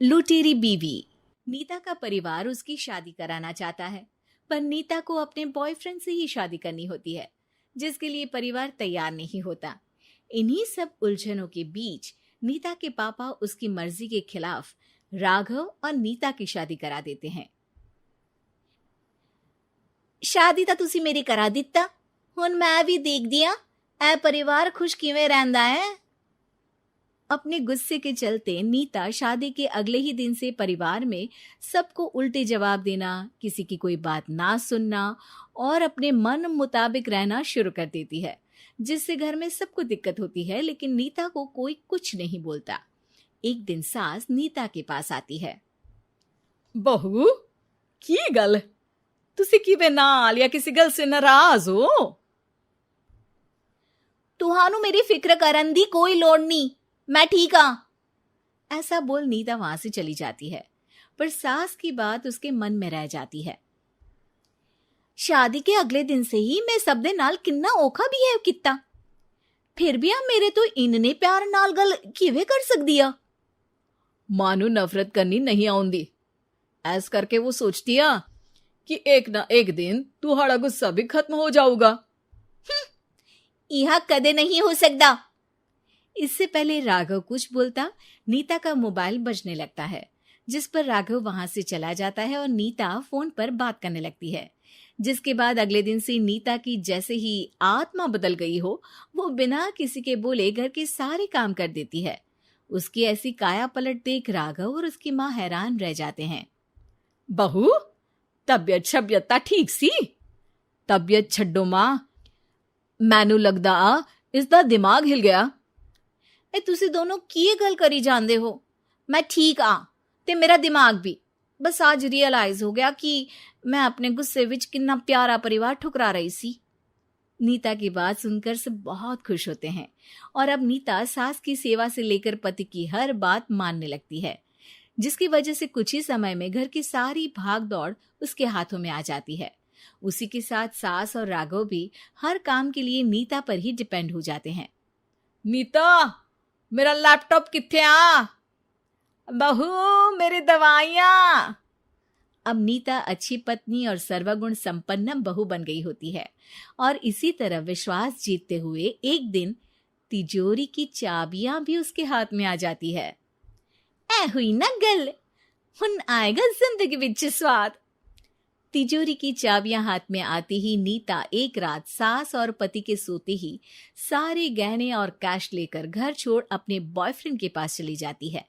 लुटेरी बीवी। नीता का परिवार उसकी शादी कराना चाहता है, पर नीता को अपने बॉयफ्रेंड से ही शादी करनी होती है, जिसके लिए परिवार तैयार नहीं होता। इन्हीं सब उलझनों के बीच नीता के पापा उसकी मर्जी के खिलाफ राघव और नीता की शादी करा देते हैं। शादी ਤਾਂ ਤੁਸੀਂ ਮੇਰੀ ਕਰਾ ਦਿੱਤਾ, ਹੁਣ मैं भी देख दिया ए परिवार खुश किवें रहंदा है। अपने गुस्से के चलते नीता शादी के अगले ही दिन से परिवार में सबको उल्टे जवाब देना, किसी की कोई बात ना सुनना और अपने मन मुताबिक रहना शुरू कर देती है, जिससे घर में सबको दिक्कत होती है, लेकिन नीता को कोई कुछ नहीं बोलता। एक दिन सास नीता के पास आती है। बहू, की गल तुसी किवें नाल या किसी गल से नाराज हो? तुहानू मेरी फिक्र करन दी कोई लोड़ नहीं, मैं ठीक हाँ। ऐसा बोल नीता वहां से चली जाती है, पर सास की बात उसके मन में रह जाती है। शादी के अगले दिन से ही मैं सब दे नाल किन्ना औखा बिहेव किता, फिर भी आ मेरे तो इन्ने प्यार नाल गल किवें कर सकदी आ। मां नू नफरत करनी नहीं आउंदी, ऐस करके वो सोचती आ कि एक ना एक दिन तुम्हारा गुस्सा भी खत्म हो जाऊगा। यह कदे नहीं हो सकता। इससे पहले राघव कुछ बोलता, नीता का मोबाइल बजने लगता है, जिस पर राघव वहां से चला जाता है और नीता फोन पर बात करने लगती है। जिसके बाद अगले दिन से नीता की जैसे ही आत्मा बदल गई हो, वो बिना किसी के बोले घर के सारे काम कर देती है। उसकी ऐसी काया पलट देख राघव और उसकी माँ हैरान रह जाते हैं। बहू, तबियत शबियत ता ठीक सी? तबियत छड्डो मां, मैनू लगदा इसदा दिमाग हिल गया। ए तुसी दोनों की गल करी जांदे हो? मैं ठीक आ ते मेरा दिमाग भी। बस आज रियलाइज हो गया कि मैं अपने गुस्से विच कितना प्यारा परिवार ठुकरा रही सी। नीता की बात सुनकर सब बहुत खुश होते हैं और अब नीता सास की सेवा से लेकर पति की हर बात मानने लगती है, जिसकी वजह से कुछ ही समय में घर की सारी भाग दौड़ उसके हाथों में आ जाती है। उसी के साथ सास और राघव भी हर काम के लिए नीता पर ही डिपेंड हो जाते हैं। नीता, मेरा लैपटॉप किथे आ? बहू, मेरी दवाइयां। अब नीता अच्छी पत्नी और सर्वगुण संपन्न बहू बन गई होती है और इसी तरह विश्वास जीतते हुए एक दिन तिजोरी की चाबियां भी उसके हाथ में आ जाती है। ऐ हुई ना गल, हुन आएगा जिंदगी विच स्वाद। तिजोरी की चाबियां हाथ में आती ही नीता एक रात सास और पति के सोते ही सारे गहने और कैश लेकर घर छोड़ अपने बॉयफ्रेंड के पास चली जाती है।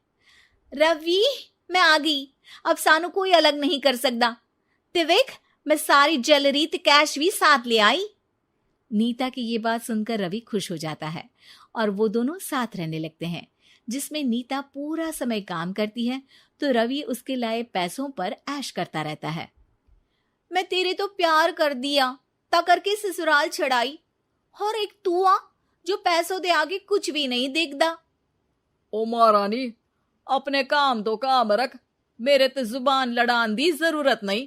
रवि, मैं आ गई, अब सानू कोई अलग नहीं कर सकता। ते वेख, मैं सारी ज्वेलरी ते कैश भी साथ ले आई। नीता की ये बात सुनकर रवि खुश हो जाता है और वो दोनों साथ रहने लगते हैं, जिसमें नीता पूरा समय काम करती है तो रवि उसके लाए पैसों पर ऐश करता रहता है। मैं तेरे तो प्यार कर दिया, ता करके ससुराल छड़ाई, और एक तू आ जो पैसों दे आगे कुछ भी नहीं देखदा। ओ महारानी, अपने काम तो काम रख, मेरे ते जुबान लड़ान दी जरूरत नहीं,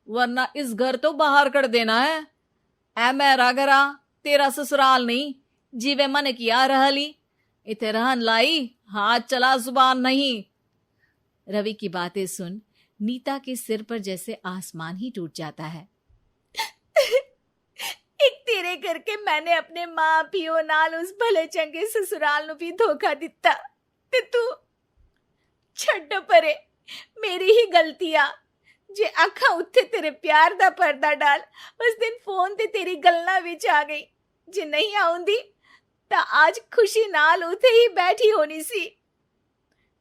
वरना इस घर तो बाहर कर देना है। ऐ मेरा घरा, तेरा ससुराल नहीं, जीवे मन किया रहली, इथे रहन लाई, हाथ चला जुबान नहीं। रवि की बातें सुन नीता के सिर पर जैसे आसमान ही टूट जाता है। एक तेरे करके मैंने अपने मां पियो नाल उस भले चंगे ससुराल नु भी धोखा दिता, ते तू छड्ड परे, मेरी ही गलती आ। जे अखा उत्थे तेरे प्यार दा पर्दा डाल, उस दिन फोन ते तेरी गल्ला विच आ गई। जे नहीं आउंदी ता आज खुशी नाल उथे ही बैठी होनी सी।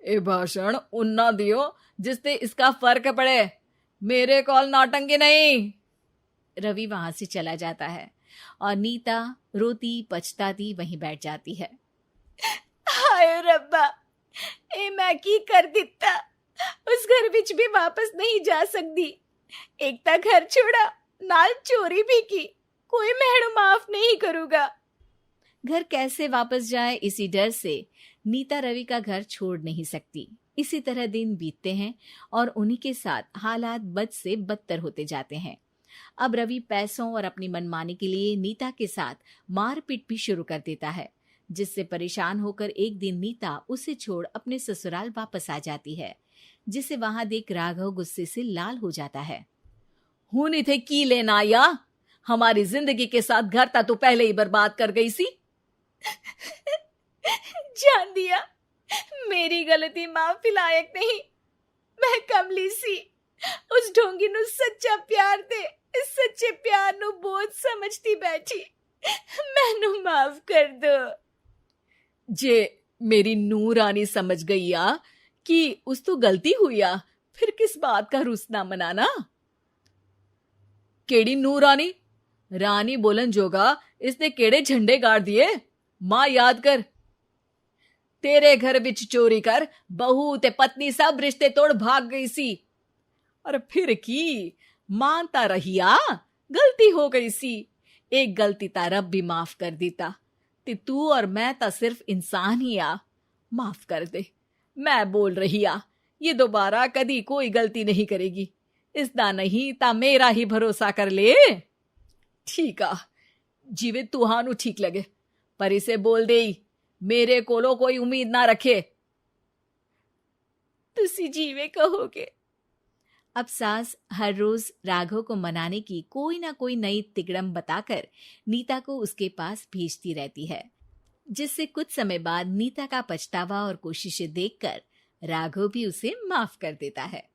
ए भाषण उन्ना दियो जिससे इसका फर्क पड़े, मेरे कॉल नौटंकी नहीं। रवि वहां से चला जाता है और नीता रोती पछताती वहीं बैठ जाती है। हाय रब्बा, ए मैं की कर दिता, उस घर विच भी वापस नहीं जा सकती। एक ता घर छोड़ा, नाल चोरी भी की, कोई मेहणु माफ नहीं करूंगा। घर कैसे वापस जाए, इसी डर से नीता रवि का घर छोड़ नहीं सकती। इसी तरह दिन बीतते हैं और उन्हीं के साथ हालात बद से बदतर होते जाते हैं। अब रवि पैसों और अपनी मनमानी के लिए नीता के साथ मारपीट भी शुरू कर देता है, जिससे परेशान होकर एक दिन नीता उसे छोड़ अपने ससुराल वापस आ जाती है। जिसे वहां देख राघव गुस्से से लाल हो जाता है। हूं थे की लेना या हमारी जिंदगी के साथ घर ता तू पहले ही बर्बाद कर गई सी। जान दिया, मेरी गलती माफी लायक नहीं। मैं कमली सी उस ढोंगी नु सच्चा प्यार दे इस सच्चे प्यार नु बोझ समझती बैठी। मैनू माफ कर दो। जे मेरी नूर रानी समझ गई आ कि उस तो गलती हुई आ, फिर किस बात का रुसना मनाना। केड़ी नूर रानी? रानी बोलन जोगा इसने केड़े झंडे गाड़ दिए? मां याद कर, तेरे घर विच चोरी कर बहू ते पत्नी सब रिश्ते तोड़ भाग गई सी। और फिर की मानता रहिया, गलती हो गई सी। एक गलती ता रब भी माफ कर देता ते तू और मैं ता सिर्फ इंसान ही आ। माफ कर दे, मैं बोल रही आ ये दोबारा कदी कोई गलती नहीं करेगी। इसदा नहीं ता मेरा ही भरोसा कर ले। ठीक आ, जिवे तुहानू ठीक लगे, पर इसे बोल दे मेरे कोलो कोई उम्मीद ना रखे। तुसी जीवे कहोगे। अब सास हर रोज राघव को मनाने की कोई ना कोई नई तिकड़म बताकर नीता को उसके पास भेजती रहती है, जिससे कुछ समय बाद नीता का पछतावा और कोशिशें देखकर राघव भी उसे माफ कर देता है।